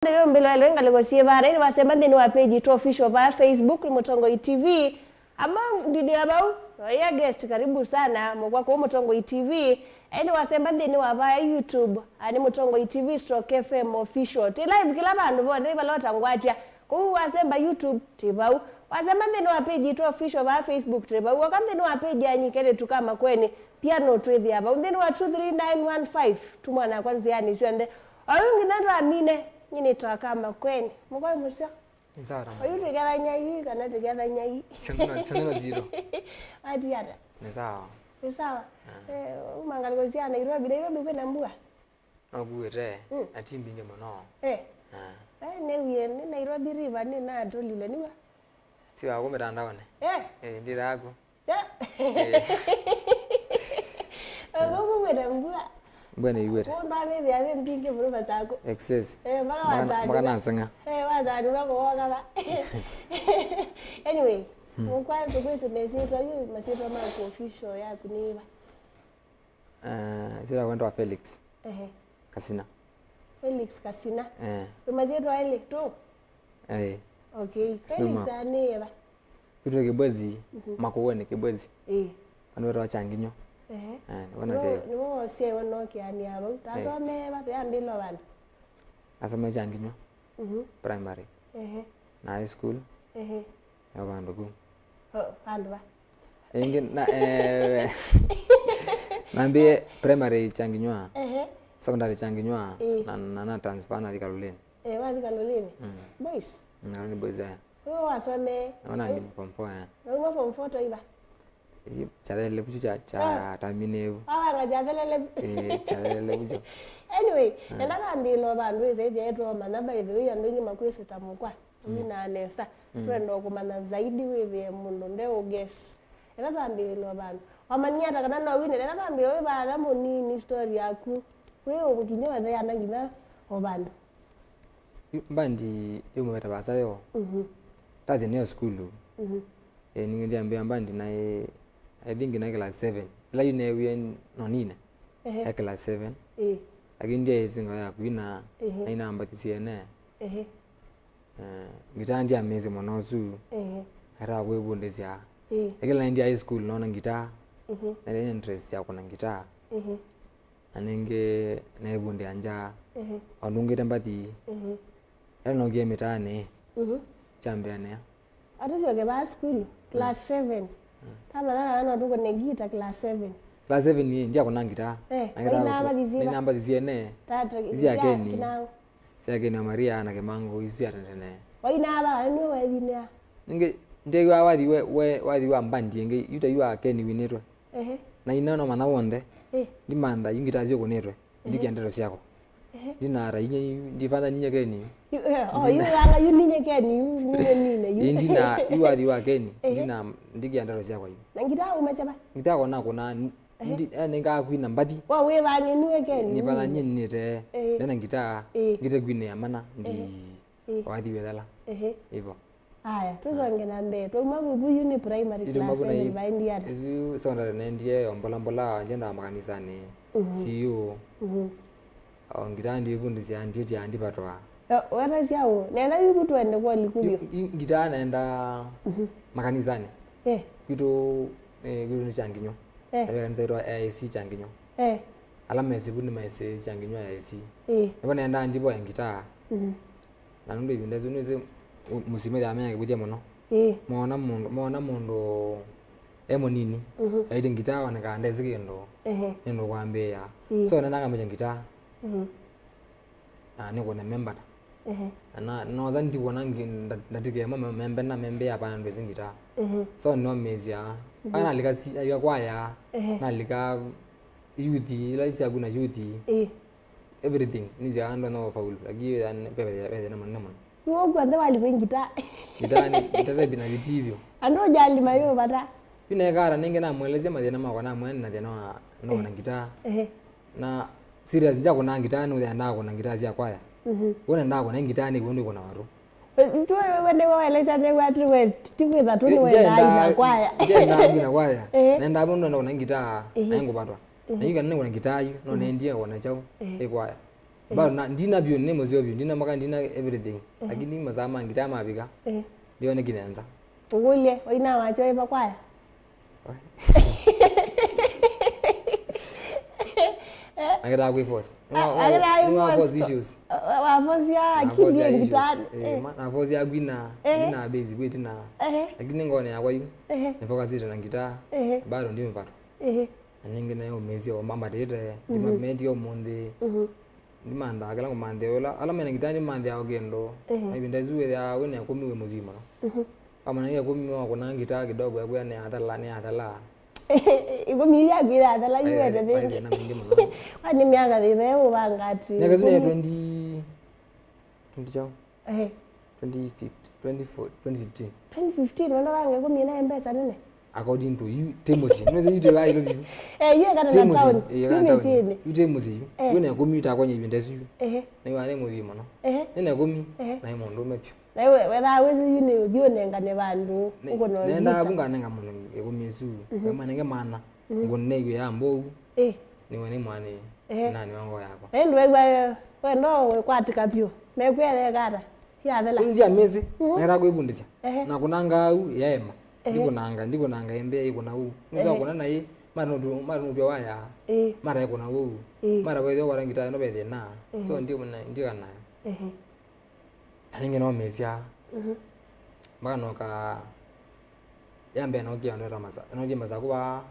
Ndio mbele lenga legosie bare ni wasema ndini wa page to official ba Facebook Mutongo TV ama ndini abau ya guest karibu sana mwa kwa Mutongo TV eni wasema ndini wa ba YouTube ani Mutongo TV / FM official ti live kila bandu bonde balota ngwatia ku wasema YouTube tibau wasema ndini wa page to official ba Facebook tibau wakambe ni wa page anyikele tukama kweni pia no twethi aba ndini wa 23915 tumwana kwanza yani shende ayungi nando amine nyine twakama kweni mukoi musyo nzara oyu tegala nyai kana tegala nyai sandana zero ati ada ni sawa umangaliko cia Nairobi kwena mbua aguere ati mbinge mono ne Nairobi river ni na dolile niwa si wa gomera ndaone ndirago ogo kwena mbua bwana iwere onda bebe ave mbinge buru batako excess magana nsanga wazani wako wakaba anyway mkwanza kwezi mesitwa yu masitwa mako official ya kuniva sira kwenda Felix Kasina Felix Kasina masitwa ile tu okay Felix aneva kutoka Kibwezi makowene Kibwezi anwera changinyo wana se no se wono kiani abo tasome ba yambilo bana asome changinyo primary na high school ya bandu ku bandu ba ingi na nambie primary changinywa secondary changinywa na transfer na Kaloleni wa Kaloleni boys na ni boys ya asome wana ni form 4 na form 4 to iba chadele buju cha taminevu chadele buju anyway ndaka ndilo bandu ezeje to mana by the way andinyi makwese tamukwa wina nesa twendo kumana zaidi wewe mundu ndeo guess ndaka ndilo bandu wamanyata kana no wine ndaka ndilo we bana munini story yaku wewe mukinye wathe anangina obandu mbandi yumweta basayo tazi ne school ningiambia mbandi naye I think in class 7 la yune we nonine class 7 lakini ndiye izinga ya kuina na ina ambatisiene ngitandi ameze monozu era kwebundezia ekela ndi high school nona ngita na ile interest ya kuna ngita anenge na ebunde anja onungita mbati eno ngie mitane champion atujoge ba school class 7 kama nana tuko negita class 7 class 7 ni njia kuna ngita na namba ziene zia keni zia keni Maria na Kemango isi atendene waina aba ni webinia nge ndege awadi wadi wa mbandi nge yuta yuwa keni winetwe na inano mana wonde ndimanda yungita zio kunetwe ndikiandero syako ndinara inye ndifanda ninye keni yulanga yuninye keni nine ndina yuwadi wa keni ndina ndikiandero syako yi ngita umesema ngita kona kuna nenga kwina mbadi wa we bani niwe keni ni bana nyinni te nena ngita ngite kwine amana ndi wadi wedala hivyo haya tuzonge na mbe to mabubu uni primary class ba india izu secondary na ndiye ombola njenda makanisani siyo ngita ndi bundi ya ndi andi patwa wala siao nenda yuko twende kwa likubyo ngita naenda makanisani kitu ni changinyo kanisa ito AIC changinyo alama ezibuni maise changinyo AIC nibona enda ndipo ngita na ndo ibindezo nize musime ya menya kudia mono mona mundu emonini aite ngita wana kande zikendo nendo kwambe ya so nanga meja ngita niko na member na noza ndibona ndatike mama member ya bana ndo zingita so no mezia ana likasi ya kwaya na lika youth laisi aguna youth everything nizi ando no faulu lagi bebe na maneno yo kwande wali wengita ngitani ngitata bina vitibyo ando jali mayo bata bina gara ninge na mwelezea madena mako na mwana na dena no na ngita na serious nja kuna ngita no ya ndako na ngita sia kwaya wona ndako na ngita ni wondo kuna waro tuwe wende waeleza ne watu we tikweza tu ni wenda kwaya je na bina kwaya nenda bondo na ngita na ngo batwa na yiga nne kuna ngita yu no nendia wana chao kwaya Ba na ndina bio ne mozio bio ndina maka ndina everything. Lakini mazama ngita mabika. Ndio ne kinanza. Ugule oina wacho ipa kwaya. Agora we force. Agora force issues. Wa force ya akili ngitani. Na force ya gwina base bweti na. Lakini ngone yakwa yu. Ne focus na ngita. Bado ndio mpato. Aninge na yo mezi o mama dete. Ndima menti yo monde. Ndimanda akala ngomande ola. Ala mena ngitani mande agendo. Ibinda zuwe ya wene yakomiwe muzima. Kama na yakomiwe kuna ngita kidogo yakwa ne atala. Iko mili agwira atala yuwete bebe. Wani miaka bebe ubangati. Nyakazuni ya 20 chao. 2015 ndo wange kumina embesa nene. According to you Temusi. Nweze yute wa ilo bibu. Yue kana na town. Yue Temusi. Yue na komi utakonye ibindesu yu. Na yu ane mwi mono. Nene komi na imondo mepyo. Na yu wera wezi yu nengane bandu. Nenda bunga nenga mono komi su. Kama nenge mana. Ngonne yu ya mbogu. Ni wane mwane. Nani wango yako. Endo we kwatika pyo. Mekwele kata. Ya vela. Nji amezi. Nera go ibundisha. Na kunanga u yema. Ndiko nanga embe iko na u. Mza kuna na yi mara nudu waya. Mara iko na u. Mara wewe warangita no bede na. So ndio kana. Aninge no mesia. Bano ka yambe no kia ndo ramasa. No je maza kwa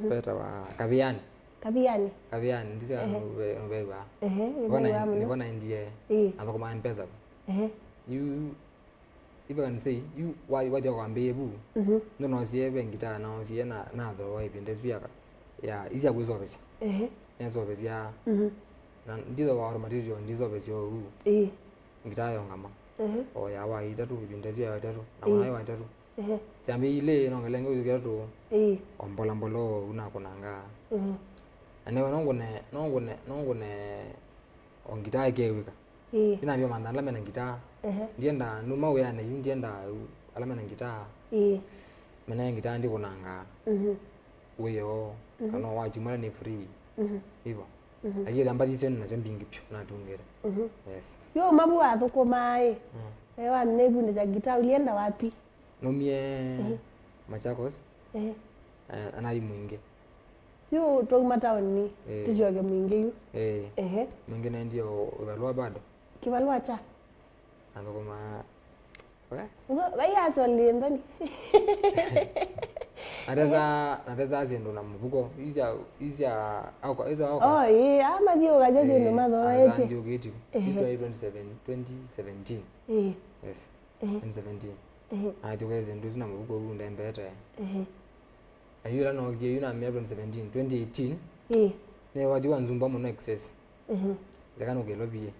peta wa kaviani. Kaviani ndisa no beba. Nibona ndiye. Abakoma mpesa. You if I can say you why you can be able no see ngita na see na do wa ibinde zuyaka ya izi akwezo obese nezo obese ya na ndizo wa material ndizo obese o ngita yo ngama o ya wa itatu ibinde zuya itatu na wa ya itatu sambi ile no ngelengo yugatu ombola mbolo una kunanga ane nongone ongita ikewika ina byo mandala mena ngita ndienda numa we ana ndienda alama na ngita mena ngita ndi kunanga weyo kana wa jumala ni free hivyo ajira mbali senu na zembingi pyo na tungere yes yo mabu athoko mai ewa nebu ni za ngita ulienda wapi nomie Machakos anai mwingi yo togma town ni tijoge mwingi yu mwingi na ndio ubalwa bado kibalwa cha ando kama vaya solindoni Ateza zendo na mbuko iza au ama vio gajaje ndo madho ete ndio geti 2017 yes 2017 ajoge ndo zina mbuko unda mbete ayula no ge yuna 2017 ne wadi wanzumba mo excess zakano ge lobby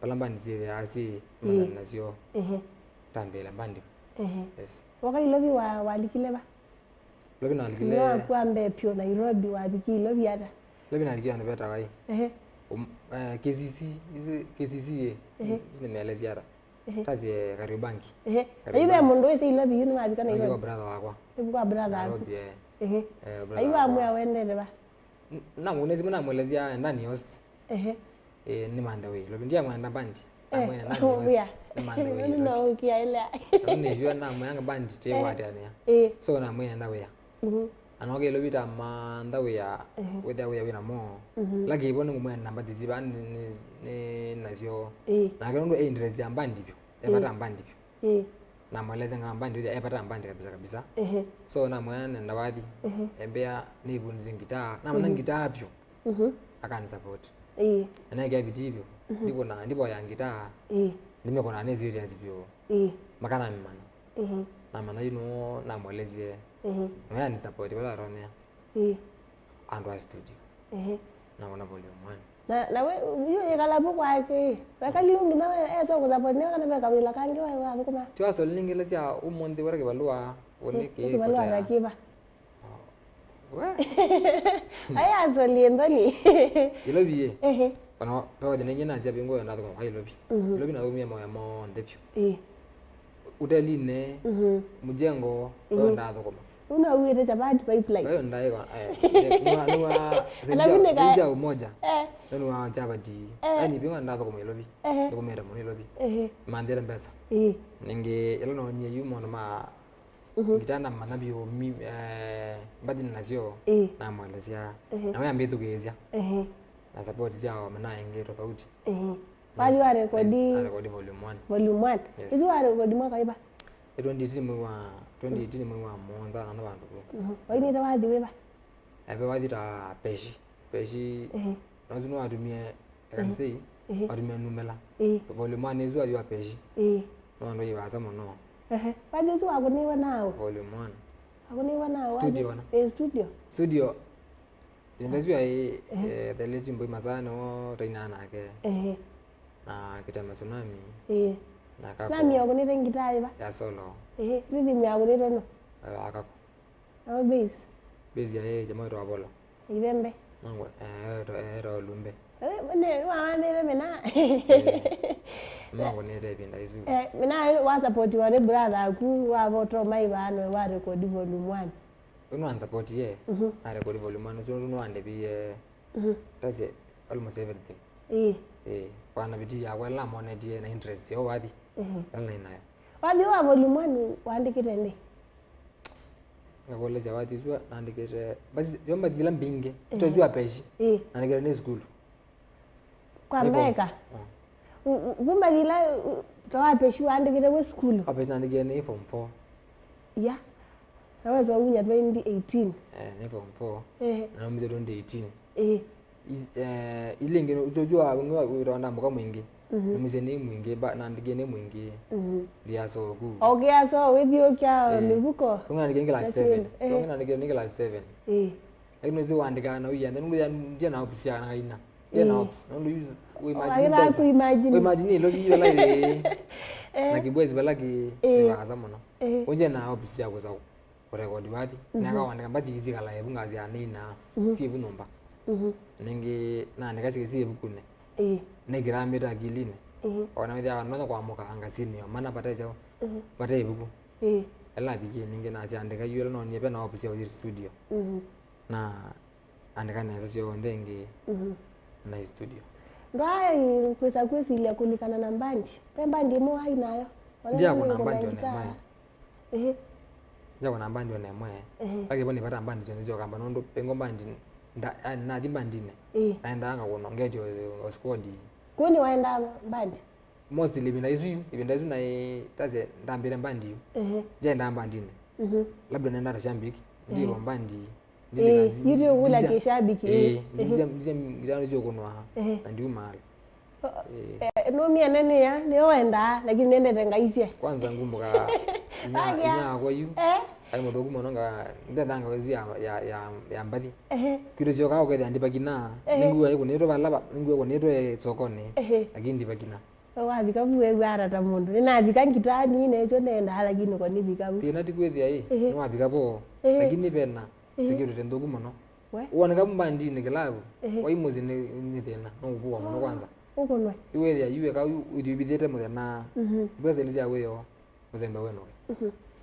palamba nzire asi nasio tambela mbandi yes wakai lobby walikile ba lobby na alikile no kwambe pyo Nairobi wabiki lobby ata lobby na alikile anabeta kai KCC izi nimeeleziara kazi ya Kariobangi aiwe mundu ese lobby yunu wabika Nairobi kwa brother wako kwa brother wako aiwe amwe awendele ba na munezi mna mwelezia ndani host ni manda we lobby ndia mwanda bandi amwe na ndani host ni manda we no kia ile ni jua na mwanga bandi te wadi so na mwe nda we anoge lobby ta manda we ya weda we na mo lagi ibone mwe namba diziba ni nazio na kando interest ya bandi pyo epata bandi pyo na mweleza ngambandi ndio epata bandi kabisa so na mwe nda wadi embea ni bunzi ngita na mna ngita pyo akani support ana ga bidibyo ndipo ya ngita nimekona ne serious pyo makana mimana na mana yuno na mwelezie ngaya ni support bala ronya andwa studio na wana volume 1 na we yo yekala buku ake wakalungi na eso kusupport ne kana beka wila kangi wa kuma tiwa solingile sia umonde wara kibalua wone ke kibalua rakiba aya soliendoni ilobiye pana pawa de nyina sia bingo na ko ilobi ilobi na umia moya mo ndepyo udeline mujengo ndo ndado koma una uite chapati pipeline bayo ndai kwa nuwa zilizia umoja nuwa chapati yani binga ndado kwa melobi kwa mera moni lobi mandela mbesa ninge elono nye yumo ma ngitana manabi o mi mbadi nasio na mwalezia na wewe mbetu gezia na support zao mana inge tofauti wali wa rekodi volume 1 hizo wa rekodi mwaka iba 2018 mwe wa monza na bantu waini tawadhi weba abe wadita peshi nazo watumie kansi watumie numela volume 1 hizo wa peshi ndo yibaza muno wadi zo akuniwa nawo volume 1 akuniwa nawo studio indezu ai the legend boy mazano tainana ke na kitama tsunami na kako nami akunita ngitaye ba ya solo bibi mi akunita no akako awo base ya jamaa ro abolo ibembe mango ro lumbe ne wa ne mena mango ne repinda izu mina wa support wa brother ku wa boto mai bano wa record volume 1 unwan support ye a record volume 1 so unwan bi that's almost everything wana bidi ya wala mone die na interest yo wadi tana inayo wadi wa volume 1 waandikite ndi ngakoleza wadi zwa naandikite basi yomba dila mbinge tozwa peji naandikite ne school kwa mbeka gumba dila toa peji waandikite we school ape naandikite ne form 4 ya nawaza unya 2018 ne form 4 na mze 2018 ile ngine ujojua uronda mboka mwingi mze ni mwingi ba naandike ne mwingi liaso ku okay so with you kya libuko ungaandike class 7 ungaandike ni class 7 lakini uzo andika na uya ndio na opsia na ina ndio na ops ndo use we imagine lo bi bala na kibwezi bala ki baza mono unje na opsia kwa sababu record wadi na kaandika mbadi hizi kala ebungazi anina si bunomba ningi na ndikasi bukune negiramita akiline ona withia wanono kwa muka angasini mana patacho patai buku ela bige ningi na siandika yuela no nipe na office ya studio na andika na sio ndengi na studio ndai kwesa ile kulikana na mbandi pembandi mo hai nayo ndia kuna mbandi one mwe ndia kuna mbandi one mwe pake boni pata mbandi zonizo kamba nondo pengo mbandi na dimbandine naenda anga kuno ngeje squad kuni waenda bandi mostly ibinda izu na taze ndambira mbandi je ndambandine labda naenda Shambiki ndio mbandi ndio ula ke Shambiki ndizia ngirano zio kunwa na ndio mahali no mia nene ya ni waenda lakini nende tengaisia kwanza ngumbuka nya kwa yu ai modogu mononga ndanga wezi ya mbadi kiro sio kao kwenda ndibagina ningu ayo kunero balaba ningu kunero sokoni lakini ndibagina wa bikabuwe gwara ta mundu nina bikangitani nezo nenda lakini ko nibikabu tena tikwethia no wabikapo lakini pena security ndogu mono wona kambandi ni kilabu wai muzi ni tena no kuwa mono kwanza ukonwa iwethia iwe ka udibithete muthena bweza lizia weyo muzembe weno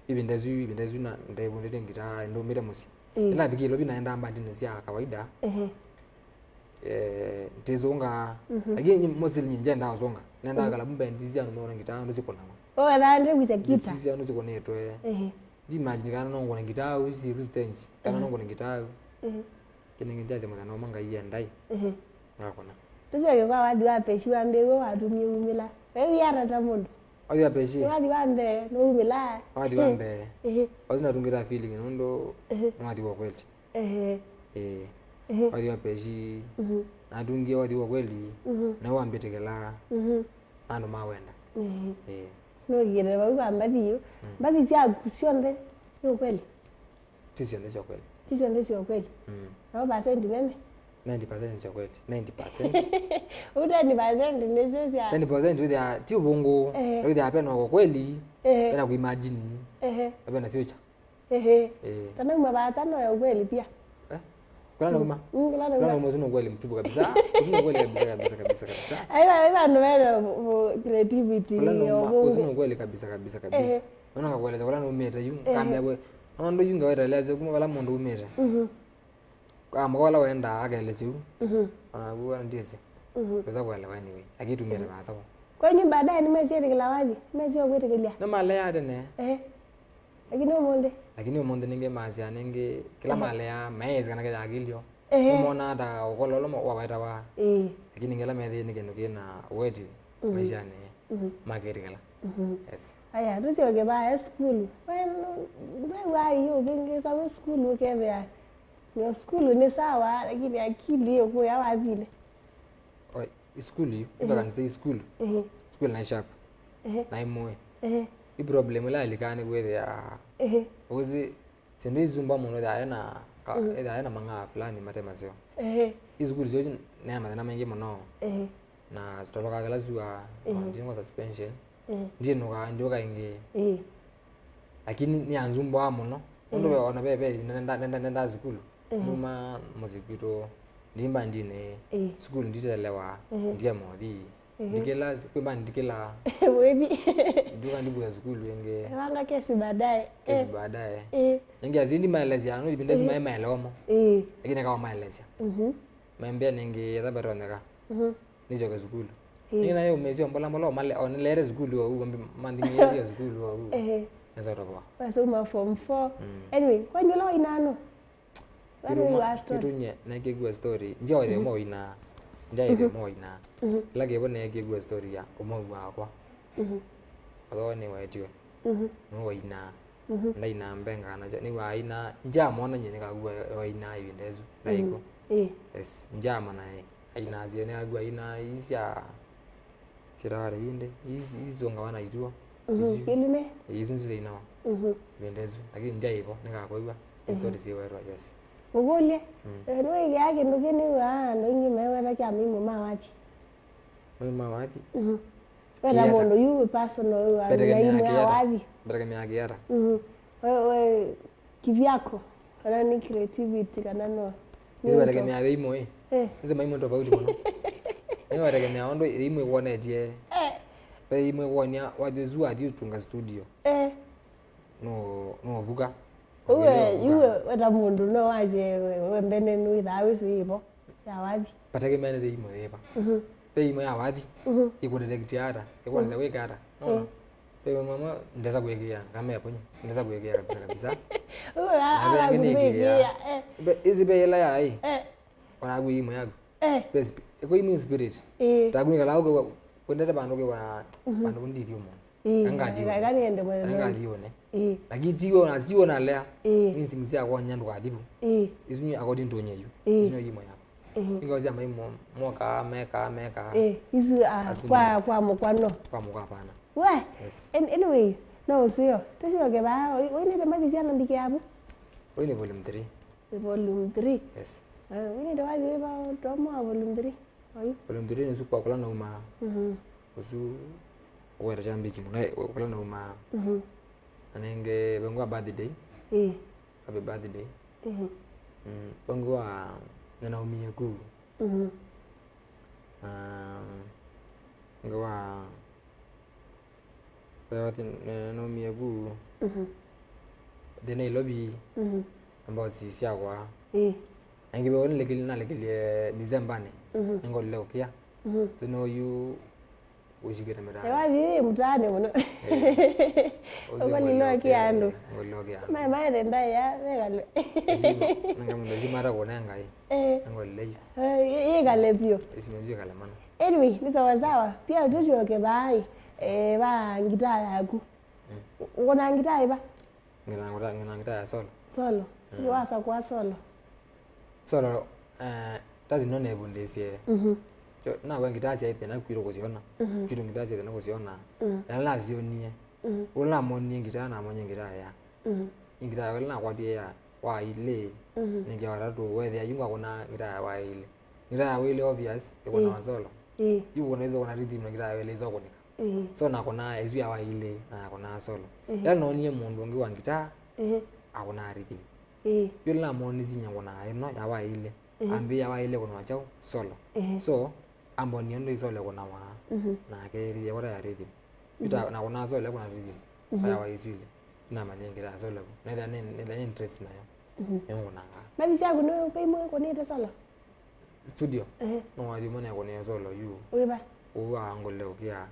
ibindezu na ndaibundete ngita ndo mira musi ila bikilo binaenda mbandine sia kawaida tezonga lakini mostly nje nda zonga nenda kala mbandizia no mora ngita ndo zikona rande wiza gita sisi ndo zikonetwe di imagine kana nongo na ngita usi resistance kana nongo na ngita kene ngijaze mwana no manga iya ndai ngakona tuze kwa wadi wa peshi wa mbego watumye umila wewe yara ta mundu ayo apeshi wadi wambe no umila wadi wambe wazina tungira feeling nondo wadi wa kweli wadi wapeshi na tungia wadi wa kweli na wambetekela ando mawenda no yere wa mbadi mbadi sia kusionde no kweli tisionde sio kweli sio kweli na percent nene 90% sio kweli 90% uta ni percent nesesia 10% with ya ti ubongo with ya pena kwa kweli pena kuimagine pena future tana mabata no ya kweli pia kuna noma kuna noma zino kweli mtubu kabisa zino kweli kabisa aiba ndo wero creativity yo zino kweli kabisa unaona kueleza kuna noma meta yu kambia Ondo yunga waeleza kuma wala mundu umire. Kama wala wenda agelezi. Anakuwa ndizi. Pesa kwa lewa anyway. Akitumia basa kwa. Kwa nini baadaye nimesikia kila wapi? Nimesikia kwete kila. Na malaya tena. Lakini umonde ninge mazia ninge kila malaya maezi kana kaja agilio. Umona da okololo wa waita wa. Lakini ngela methi ninge na weti maisha ne market kala. Yes. Aya, tusioke ba school. Wewe hiyo bingi sawa school ukevea. Ni school ni sawa lakini akili hiyo kwa ya wapi? Oi, school hiyo, kanisa school. School na sharp. Na imoe. I problem la ilikani kwethe ya. Ozi sendo izumba muno da yana manga fulani matema sio. School zio ne mathina maingi muno. Na stoloka kala zuwa ndingo suspension. Njoka ingi. Lakini ni anzumba muno. Ndo ona bebe nenda school. Numa muzikito ndimba ndine school nditelewa ndiye modi. Ndikela kwemba ndikela. Webi. Ndoka ndibu ya school wenge. Wanga kesi baadaye. Nenge azindi maelezi anu ibindezi maeleomo. Lakini kama maelezi. Maembea nenge yadabaro nega. Nijo ka school. Nina yo mezi mbola male on lere school wa mandi mezi ya school wa. Nza roba. Basi uma form 4. Anyway, kwa nyola inano. Kitunye na kigwa story. Njia ile mo ina. Njia ile mo ina. Lage bone kigwa story ya omogwa akwa. Ado ni waitiwe. No ina. Na ina mbenga na ni wa ina njia mona nyene kagwa wa ina ibindezu. Laiko. Yes, njia mana aina zione agwa ina isya sirara yinde izonga wana itwa. Kilime. Izinzi ina. Ibindezu. Lakini njia ipo nikakoiwa. Story si wero yes. Ugolie. Nwe yake ndugeni wa ndingi mewe cha mimi mawati. Mama wati. Wala bondo you personal wa yaimu ya wapi? Baraka miagiara. Wewe kivyako. Kana ni creativity kana no. Hizo baraka miabe imo hizo maimo tofauti mno. Hiyo baraka miaondo imo kuona die. Pe imo kuona wadezua dio tunga studio. No vuga. Uwe wata mundu no waje we mbene nui thawisi ipo ya wathi patake mene de imo eba pe imo ya wathi iko direct ara iko nza wekara no pe mama ndeza kuegea kama yapo ndeza kuegea kabisa uwe ala kuegea izi be yela ya ai wana gu imo yago bes iko imo spirit tagwinga lawo kwendeta bantu ke wa bantu ndiri umo ngani ende mwe ngalione lakini tiyo nasiona lea insingisia kwa nyandu kadibu isunyi according to nyeyu isunyi yimo yapo ingozi ama imo moka meka isu kwa mukwano pana we anyway no sio tasio ke ba oine de mabisia na ndike abu oine volume 3 volume 3 yes oine de waje ba tomo volume 3 oyi volume 3 nisu kwa kula na uma usu wera jambi kimuna kula na uma anenge bangwa birthday happy birthday bangwa nana umia ku ngwa pewati nana umia ku dene lobby ambao si siagwa ange be won legel na legel December ne ngo leo kia no you ujigera mera ewa vi mutane muno okolilo kiando ngologia mama renda ya regale ngamundo jimara kona ngai ngolile yegale pio isinje kala mana anyway ni sawa pia tusioke bai ba ngita yaku uko ngita iba ngina ngita ya solo niwasa kwa solo tazi none bundesie na wengi tazi aite na kwiro kuziona kitu ngitazi aite na kuziona na lazionie ula moni ngita na monye ngita ya ngita wala na kwatie ya wa ile ninge waratu wethe yunga kuna ngita ya wa ile ngita ya ile obvious iko na solo yuko na hizo kuna rhythm ngita ya ile hizo kunika so na kuna ezu ya wa ile na kuna solo ya no nie mundu ngi wa ngita akuna rhythm yula moni zinyangwa na ino ya wa ile ambi ya wa ile kuna chao solo so ambo niendo isole kuna wa na ke ri yora ya rhythm ita na kuna solo kuna rhythm ya wa isile na manengira solo nenda interest nayo yangu nanga bathi cia kuno pe mo ko ni solo studio no wadi mona ko ni solo yu uiba uwa ngole ukia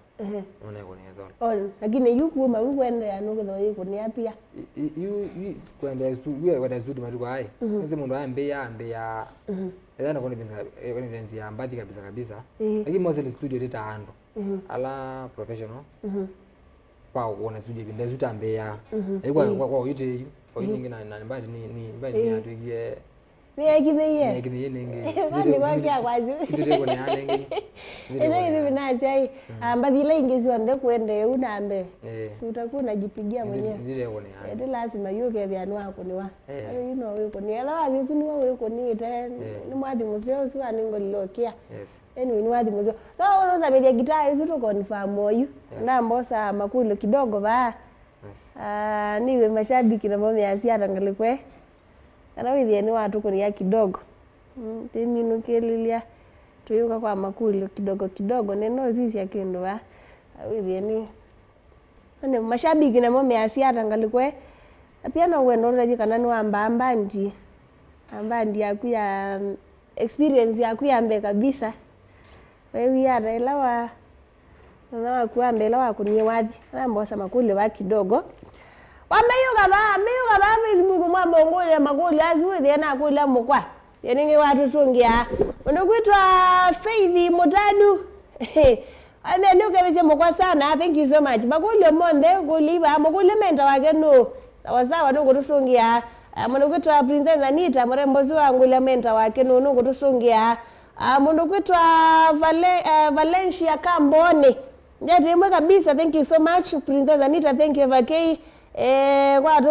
mona ko ni solo on lakini yu kuma ukwenda ya no githo ko ni apia yu kwenda studio kwenda studio matuko ai nzi mundu ambe ya ena ko ni benza ya mbadi kabisa lakini mostly studio data ando ala professional kwa kuona studio binda zutambe ya kwa uyite kwa yingi na mbadi ni mbadi ya tuiye Negine nenge. Ni kwa kia kwazi. Tidire ko ne nenge. Eza hivi binazi ai mbadhila ingezi wande kwende unambe. Utakuwa unajipigia mwenyewe. Tidire ko ne ai. Ndio lazima yuke vya nwa ko ni wa. You know we ko ni ala wazi suni wa ko ni te ni mwadi museo su aningo lilokia. Yes. Anyway ni mwadi museo. No unoza media gitaa hizo to confirm moyo. Na mbosa makulo kidogo ba. Yes. Niwe mashabiki na mimi asiata ngalikwe. Kana withie ni watu kuria kidogo tini nukelilia tuyuka kwa makulu kidogo neno zizi ya kindu wa withie ni mashabiki na mome asiata ngalikwe pia no wendo raji kana ni ambandi yaku ya experience yaku ya mbe kabisa wewe ya elawa na kuambe elawa kunyewaji na mbosa makulu wa kidogo wameyuka ba Facebook mwambo ngole magoli azuwe thena kula mukwa yeninge watu sungia unakuitwa Faith Mutadu ane nuke bise mukwa sana thank you so much magoli monde kuliba magoli menta wake no sawa no kutusungia unakuitwa Princess Anita mrembo wangu le menta wake no kutusungia unakuitwa Valencia Kambone njati mwe kabisa thank you so much Princess Anita thank you vakei kwa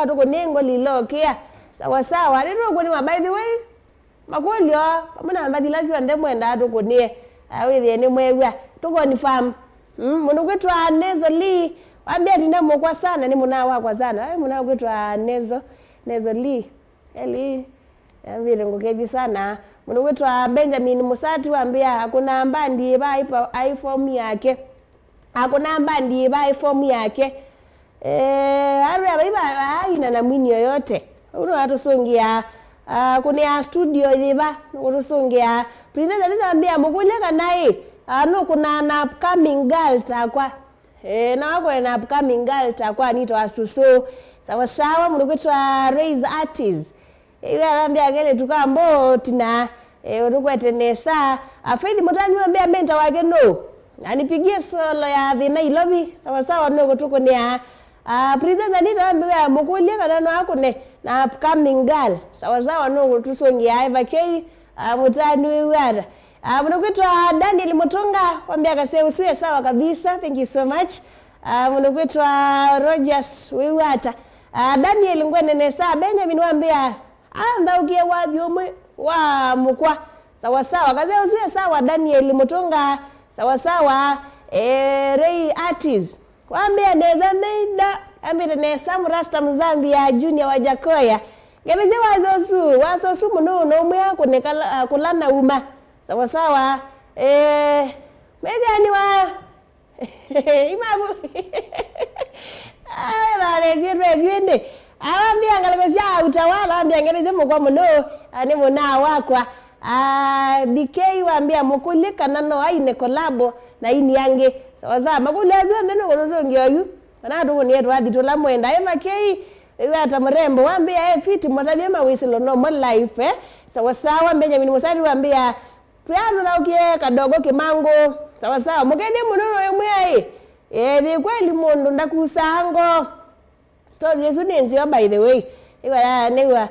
tuko nengo lilokia sawa lero ko ni by the way makolyo pamuna mbadilazi wande mwenda tuko nie awe ni mwewa tuko ni farm mundu kwetwa Nezo Lee wambia tinemo kwa sana ni muna wakwa sana wewe muna kwetwa Nezo Lee eli vile ngokebi sana mundu kwetwa Benjamin Musati wambia hakuna mbandi ba iPhone yake hakuna mbandi ba iPhone yake arya baiba ina na mwini yoyote uno atusungia kunia studio hiva utusungia Princess aliniambia mukuleka naye no kuna na upcoming girl takwa na wako na upcoming girl takwa anito asusu sawa mlikuitwa Raise Artists iwe anambia gele tukambo tina urukwete nesa Faith Mutani mwambia menta wake no anipigie solo ya the Nairobi sawa no kutuko ni Princess Anita ambiwa mukulia kana no akune na upcoming girl sawa no kutusongia Eva K Mutani wara mnakwitwa Daniel Mutunga kwambia kase usiwe sawa kabisa thank you so much mnakwitwa Rogers Wiwata Daniel ngwene nesa Benjamin wambia anda ukie wapi omwe wa mukwa sawa kaze usiwe sawa Daniel Mutunga sawa Ray Artists kwambia neza meida ambire nesa mrasta Mzambia Junior Wajakoya ngebeze wazosu muno mwe akunekala kulana uma sawa megani wa imabu bale zirwe byende awambia ngalikosia utawala ambia ngebeze mukwa muno ani muna wakwa BK wambia mukulika nano aine kolabo na ini yange sawa makulazo meno gorozongio yu na ndo ni yetu adito la mwenda Eva K iwe ata mrembo wambia fiti mwadabia mawisilo no mo life sawa Benjamin Musati wambia Priano na ukie kadogo kimango sawa mugende munono yemwe bi kweli mundu ndakusango story yesu nenziwa by the way iwa newa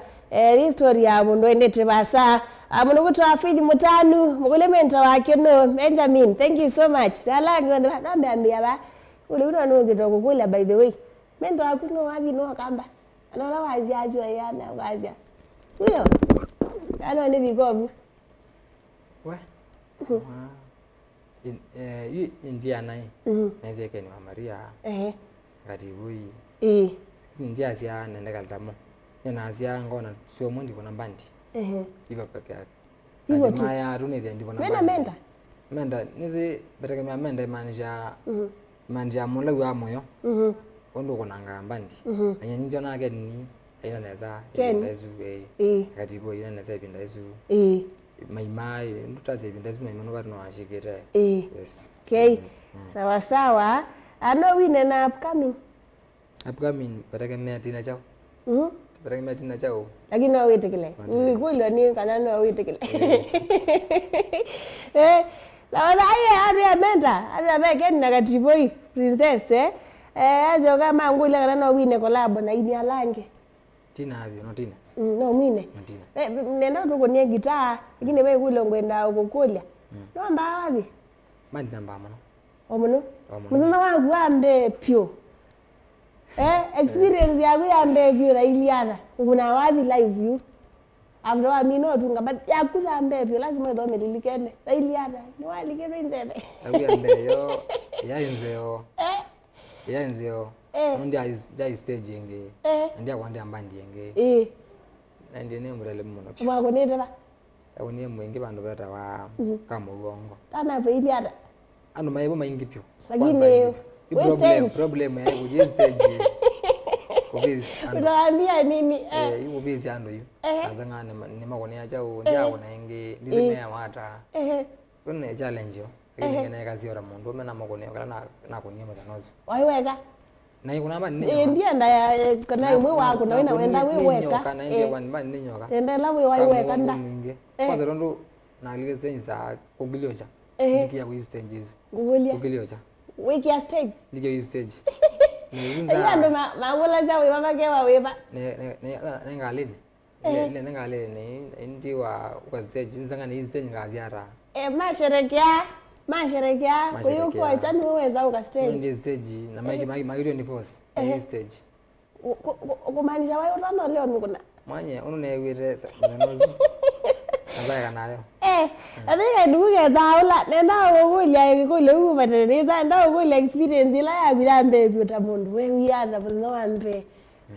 story ya mundu endete basa mundu kutwa Faith Mutanu mukulementa wake no Benjamin thank you so much ala ngonde ndambia ba ule uno kidogo kula by the way mento akuno wapi no kamba anola wazi ajo yana wazi huyo ano ni bigobu we njia nai netheke ni wa Maria ngatibui njia sia nende kaltamo nena sia ngona sio mundi kuna mbandi hivyo peke yake hivyo tu maya runethe ndivyo na menda nizi beteke menda manja mula wa moyo ondo kunanga mbandi anya ninjo na ni ina neza ezu katibo ina neza ibinda ezu mai ndutaze ibinda ezu mai mano bari no ashikete yes okay sawa sawa ano wine na upcoming pataka meatina chao pataka meatina chao lakini no witikile ngikulo ni kana no witikile lawana aye ari abeke na katibo princess azo kama ngule kana no wine collab na ini alange tina avyo no tina no mine nenda tukonie gitaa lakini wewe kule ngwenda ukukulya no mba wapi mandi namba mano omuno mwana wangu ambe pio experience yangu ambe pio na iliana kuna wapi live you after wa mino tunga but yakuza ambe pio lazima ndo melilikene na iliana ni walikene nzebe ambe yo yaenzeo ndia staging ndia kwande ambandi yenge ndine murele muno pio mwa konete ba awone mwenge bandu beta wa kama uongo tana ve iliana anu maibo maingi pio lakini problem ya ku stage obvious unaambia nini hiyo obvious ando hiyo azangane ni makone ya chao ndia ona ingi ndizime ya wata kuna challenge yo lakini ngene kazi ora mundu mena makone kala na kunia mutanozo waiweka na kuna bani ndia nda kana imwe wako na wena wenda wiweka kana ndia kwani bani ninyoka enda la waiweka nda kwanza rondo na lige senza kugiliocha ndikia ku stage hizo kugiliocha wiki ya stage ndikia stage ila ndo magola za wewe mama kewa wewe ne ngalini ne ngalini ndi wa kwa stage nzanga ni stage ngaziara masherekea kwa hiyo kwa tani wewe za uka stage ndi stage na magi ni force ni stage kumaanisha wewe utaona leo nikuna manye ununewire sanozi azaya nayo adika duke daula nenda okulya kule ukubatereza nda okulya experience ila ya bilambe byota mundu wewe yana no ambe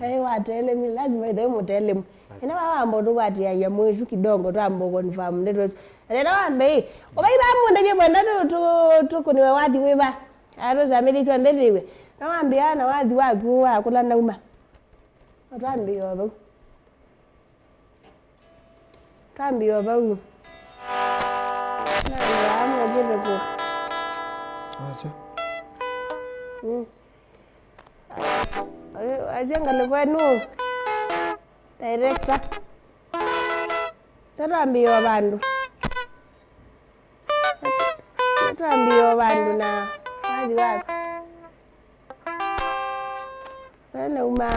hey watele mi lazima ide mutele ina baba ndo kwati ya mweju kidongo twambo confirm ndeto nenda ambe okaiba mundu bye bwenda tu kuniwe wadi weba aro za medicine ndeliwe namwambe ana wadi wagu wa kula nauma twambe yobo twambe yobo na ngene ko acha ajengale kwenu director tarambiwa bandu na hadi wapi ana uma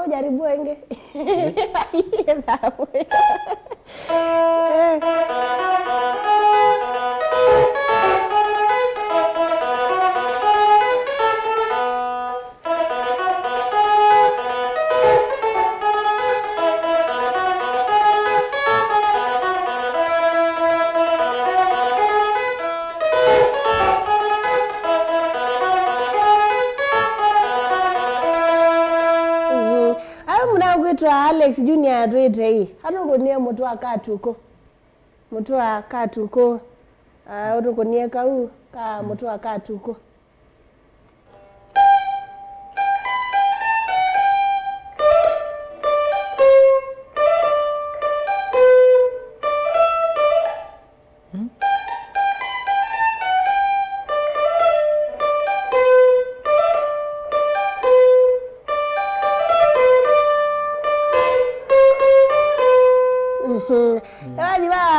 jaribu enge Alex Junior rate hii hata kunia mtu akatuko utokonie kau ka mtu akatuko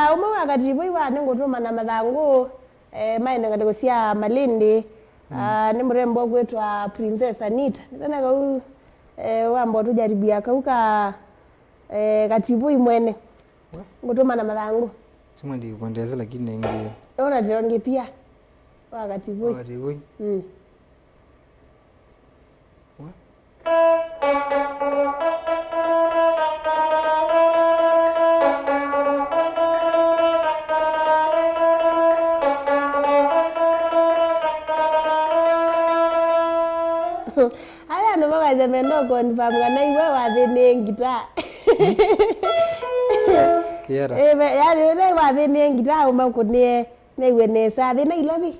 Yawa umwe boy wane ngotoma na mathangu maina ngateko cia Malindi ni murembo gwetwa Princess Anita nana kau wambo tujaribia kau ka katibui mwene ngotoma na mathangu Sema ndi kuondeza lakini inge. Ona ndio pia. Wakati boy. Wakati boy. Aya no bagaze meno confirm kana iwe wathini ngita. Kiera. Yani ne wathini ngita uma kunie newe nesa thina ilobi.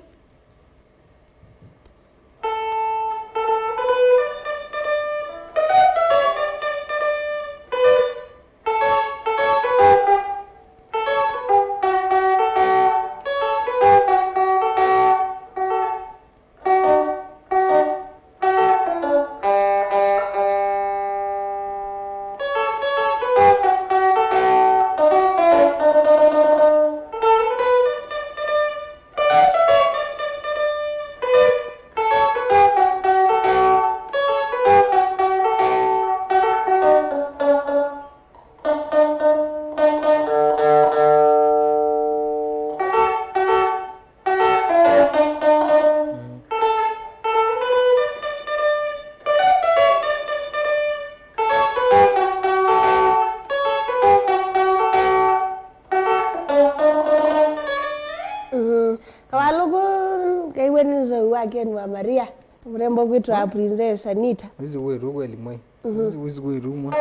Again wa Maria mrembo kwetu wa Princess Anita hizi wewe rugo elimwe hizi wewe rumwa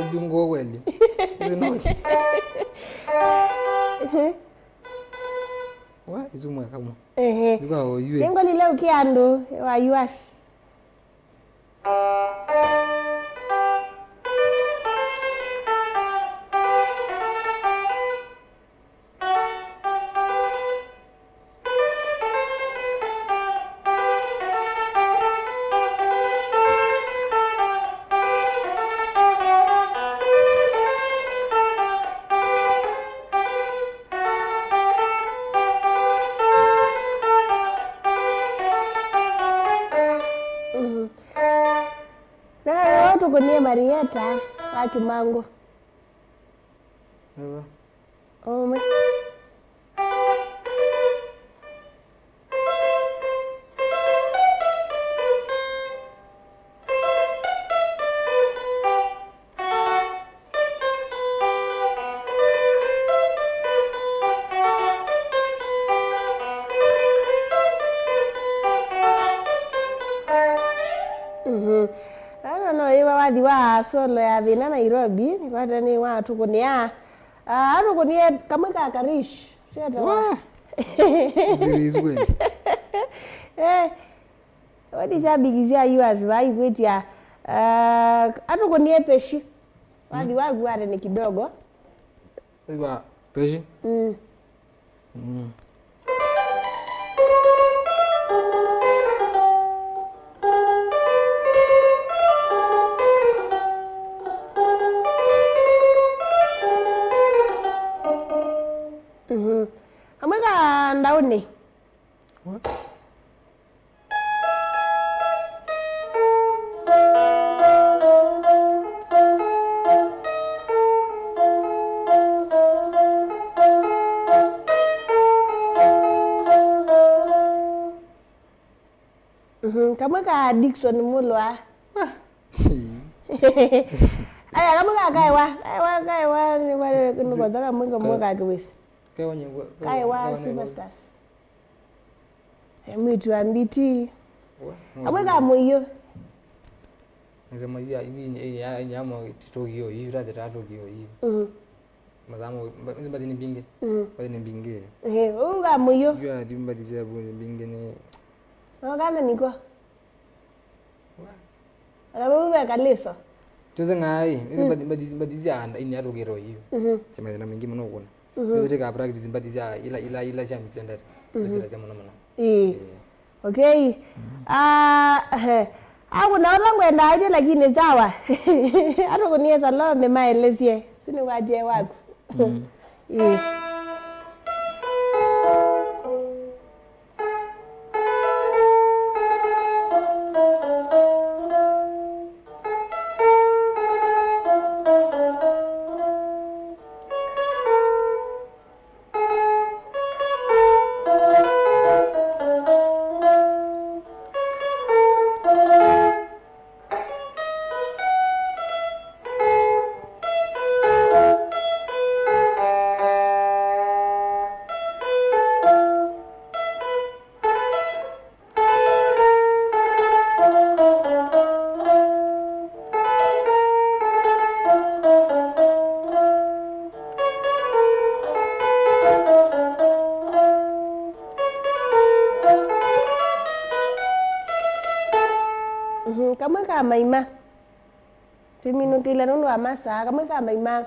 hizi ngo weli hizi noki wa hizi mwa kama zikwa oyue yengo lile ukiando wa US kunie Marieta wa Kimango. Ewa. Ome. Wathi wa solo ya thina Nairobi ni kwata ni watu kunia atu kunia kamwe ka karish sheta wa zirizwe wadi shabigizia US vai kwetia atu kunia peshi wathi wa gware ni kidogo iwa peshi Amaka ndauni. What? Kamaka Dickson Mulwa. Aya kamaka ni wale kunubazaka mwinga mwaka kiwisi. Kaiwa Superstars. Mwitu ambiti. Amweka mwiyo. Nzema ya nyama titokio hiyo raza tatokio hiyo. Mazamo nzima dini binge. Badi ni binge. Uga mwiyo. Ya dimba dizabu binge ni. Ngana niko. Alabu kaleso. Tuze ngai nzima badizia anda ini atokero hiyo. Sema na mingi mno kuna. Nzite ka practice mbadizia ila chami tsendere. Nzira za mona mona. Okay. Aku naona ngwenda aje lakini sawa. Hata kunieza leo mmemaelezie. Sini waje wako. ka maima timinukile nundu wa masaa kamwe ka maima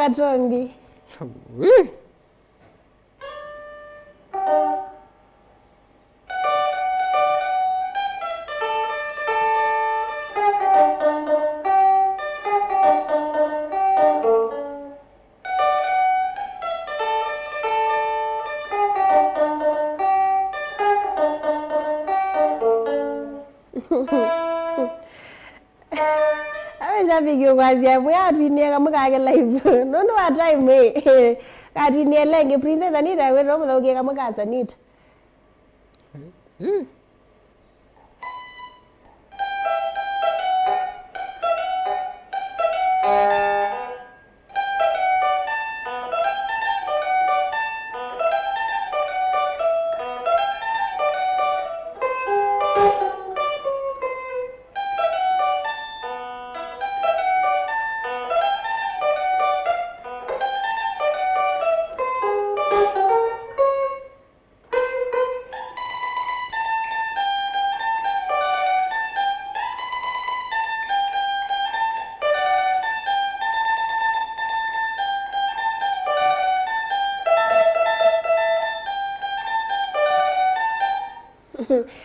Katombi. Bigyo kwazi hapo ya twinie kama kage live nono wa time ka twinie lenge princess Anita we romo loge kama ka Anita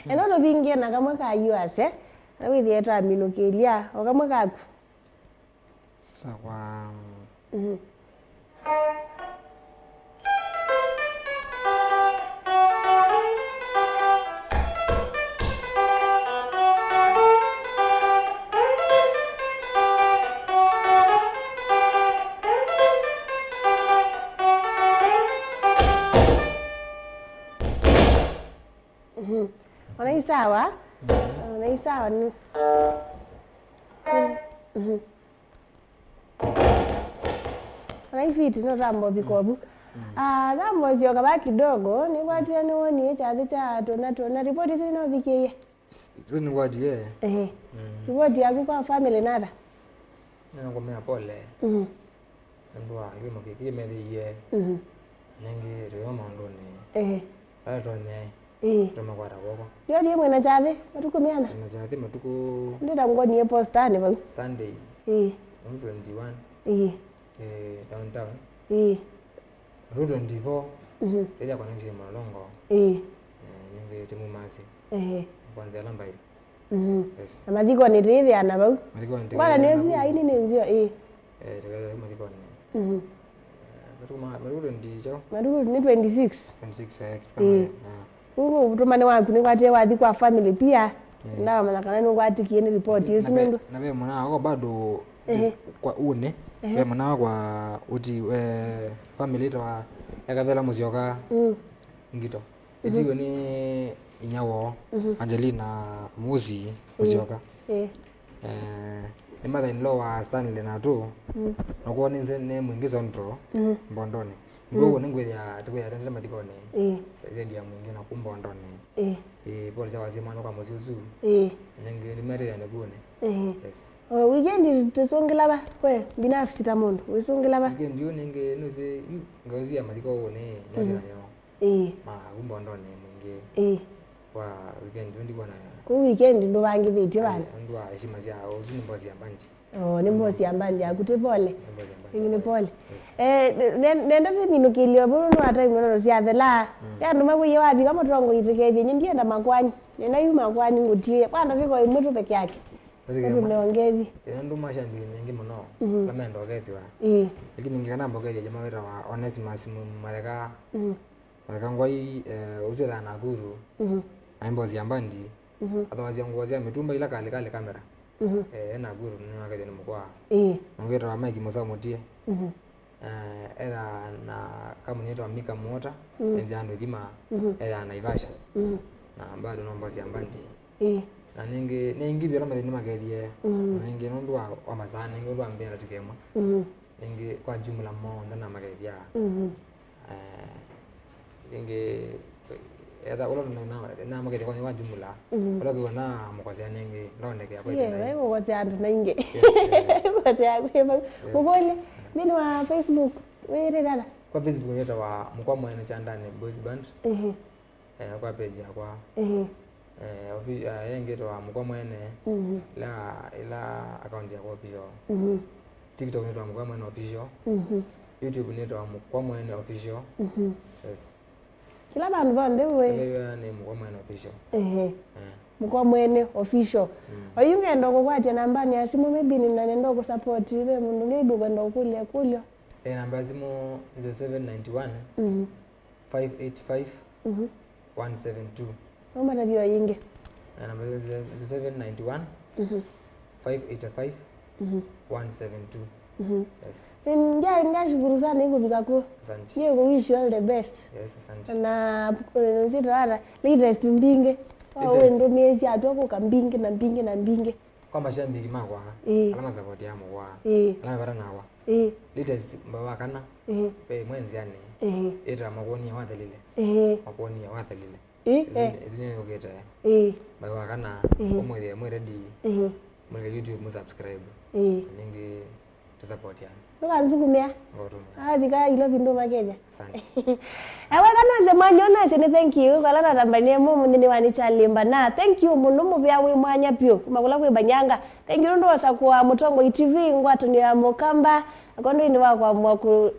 eno bingi na kama ka US na we the tra minukelia o kama ka ku sawa sawa sawa ni fiti no rambo bikobu rambo sio kaba kidogo ni kwatia ni woni cha tona ripoti sino bikiye ni wadi ripoti yako kwa family nada na ngomea pole ndwa ile mkiki mediye nengi ryo mandone atonye tumakwara koko ndio ndiye mwana chave matuko miana na chave matuko ndio ngoni posta ni bang Sunday 21 downtown road 24 ile connection malongo ninge timu masi kwanza lamba yes na madiko ni rithi ana bau madiko ni wala nezi aini nenzio tegeza madiko ni marudo ndicho marudo ni 26 kitu kama uko utumane wangu ni kwate wathi kwa family pia ndawa manakana ni kwati kieni report yesu ndo na wewe mwana wako bado kwa une wewe mwana wako uti family to yakavela muzioka ngito itiwe ni inyawo Angelina Muzi muzioka ni mother in law wa Stanley na tu nakuwa ni mwingizo ntro mbondoni ngo ningwe ya tuko ya tende matikone zaidi ya mwingi na kumbondoni pole cha wazima kwa mwezi uzu ninge ni mare ya negone yes weekend tusongela ba kwe binafsi tamondo usongela ba weekend ndio ninge nuze ngozi ya matiko one ndio nayo ma kumbondoni mwingi kwa weekend ndio ndiko na ku weekend ndo bangi viti bana ndo heshima zia uzuni mbozi ya bandi ni mbozi ya bandi akuti pole ingine pole nenda minukilio buru no ata ngono sia thela ya ndo mabuye wapi kama tongo itekeje nyingi enda makwani nena yu makwani ngutie kwana ziko imutu peke yake ndio meongevi ndo mashandi nyingi mno kama ndo gethiwa lakini ngikana mbogeje jamaa wera wa Onesimus mareka mareka ngwai uzo da Nakuru aimbozi ya bandi atawazia ngozi ya mitumba ila kale kamera Nakuru ni wakaje ni mkwa ngero wa Mike Musa Mutie era na kama ni wa Mika Mota enzi ando dhima era Naivasha na bado nombozi ya bandi na ningi bira mathini magerie ningi nundu wa masana ningi nundu wa mbera tikema ningi kwa jumla mo ndana mageria ningi eda ulo na mageria kwa wa jumla ulo kwa na mkosia ningi ndonde kwa wewe mkosia andu na inge mkosia kwa mugole mimi wa Facebook wewe dada kwa Facebook neta wa mkwa mwene chandani boys band kwa page yakwa yengetwa mukwa mwene ila account yakwa official TikTok netwa mukwa mwene official YouTube netwa mukwa mwene official yes kila bandu bande we ni mukwa mwene official mukwa mwene official oyunge ndoko kwaje nambani ya simu maybe ni nando ku support ibe mundu ngeibe kwenda kulyo namba simu 0791 585 172 Mama na biwa yinge. Namba 0791 585 172. Yes. Nja shukuru sana iko bikaku. Asante. Yego wish you all the best. Yes, asante. Na zitara latest mbinge. Wewe ndo miezi atoko kambinge na mbinge. Kwa mashambiki makwa. Alama support ya mwa. Alama bara nawa. Latest mbawa kana. Pe mwenzi yani. Era magoni ya wathalile. Magoni ya wathalile. Zine ogeta bawa kana omwe di mwe YouTube mu subscribe ningi to support yani nganzukumia ngotumia bika ilo bindo makeja asante ewe kana zemanyona sene thank you kala natambanie mu munini wani chalimba na thank you muno mubya we mwanya pyo makula kwe banyanga thank you ndo wasakwa Mutongo TV ngwato ni ya Mukamba akondo ndi wakwa mwa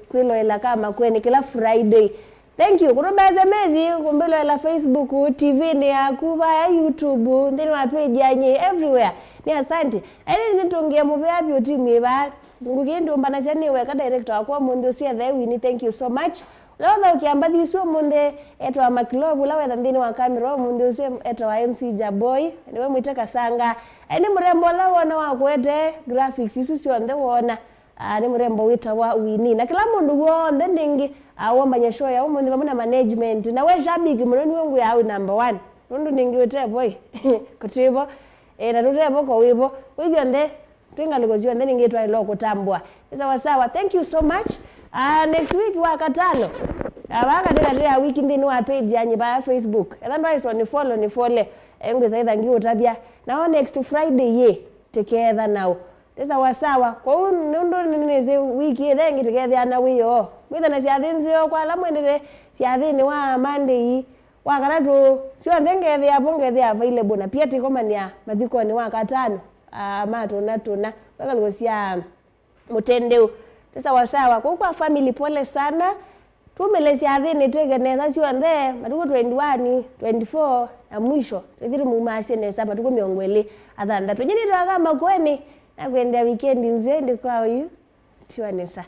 kwiloela kama kweni kila Friday. Thank you. Kurubeza mezi kumbelo la Facebook, TV ni akuba ya YouTube, ndini wa page yanye everywhere. Ni asante. Eni nitungia mubea bio timu iba. Ngukindu mbanasi niwe ka director akwa mundu siya there we thank you so much. Lawa ukiamba dhisu munde eto wa Makilobu lawa ndini wa kamera mundu siya eto wa MC Jaboy. Niwe mwiteka sanga. Eni mrembo lawa na wakwete graphics isu si on the wana. Ni mrembo wita wa wini na kila mundu wonde ndingi awomanya show ya umuntu bamuna management na we shabiki muloni wangu yawe number 1 nundu ndingi wete boy kutibo na rurebo ko wibo wigyo nde twingalikoziwa nde ningi twa ilo kutambwa sawa thank you so much next week wakatano abaka tira wiki ndini wa page yanyi ba Facebook and then ni follow engeza either ngi utabia now next Friday ye together now sawa kwa nundu neze wiki thengi together na wiyo mwitha na siathinzio kwa la mwendere siathini wa Monday wa karatu sio ndenge thia bonge available na pia tikomania mathiko ni wa katano tuna wakagosia mutendeu sawa kwa family pole sana tumele siathini tegeneza sio ndhe matuko 21 24 na mwisho thiri mumasi nesa matuko miongwele athanda tujini kama kweni na kwenda weekend nze ndikwa yu tiwanesa